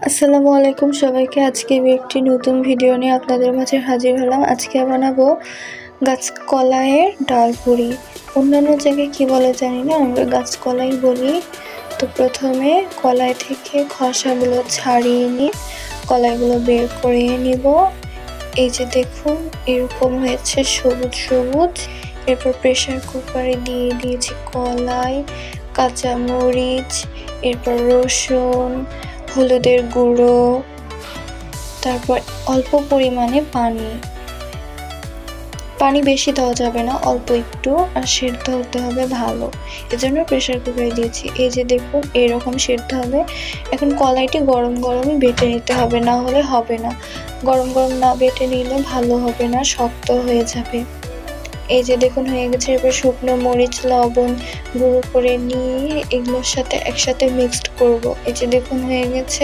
আসসালামু আলাইকুম সবাইকে। আজকে আমি একটি নতুন ভিডিও নিয়ে আপনাদের মাঝে হাজির হলাম। আজকে বানাবো গাছকলাইয়ের ডাল পুরি। অন্যান্য জায়গায় কি বলে জানি না, আমরা গাছকলাই বলি। তো প্রথমে কলাই থেকে খোসাগুলো ছাড়িয়ে নিয়ে কলাইগুলো বের করে নিব। এই যে দেখুন এরকম হয়েছে সবুজ সবুজ। এরপর প্রেসার কুকারে দিয়ে দিয়েছি কলাই, কাঁচামরিচ, এরপর রসুন, হলুদের গুঁড়ো, তারপর অল্প পরিমাণে পানি বেশি দেওয়া যাবে না, অল্প একটু, আর সেদ্ধ হতে হবে ভালো, এজন্য প্রেসার কুকারে দিয়েছি। এই যে দেখুন এরকম সেদ্ধ হবে। এখন কলাইটি গরম গরমই বেটে নিতে হবে, না হলে হবে না। গরম গরম না বেটে নিলে ভালো হবে না, শক্ত হয়ে যাবে। এই যে দেখুন হয়ে গেছে। এরপর শুকনো মরিচ, লবণ গুঁড়ো করে নিয়ে এগুলোর সাথে একসাথে মিক্সড করব। এই যে দেখুন হয়ে গেছে।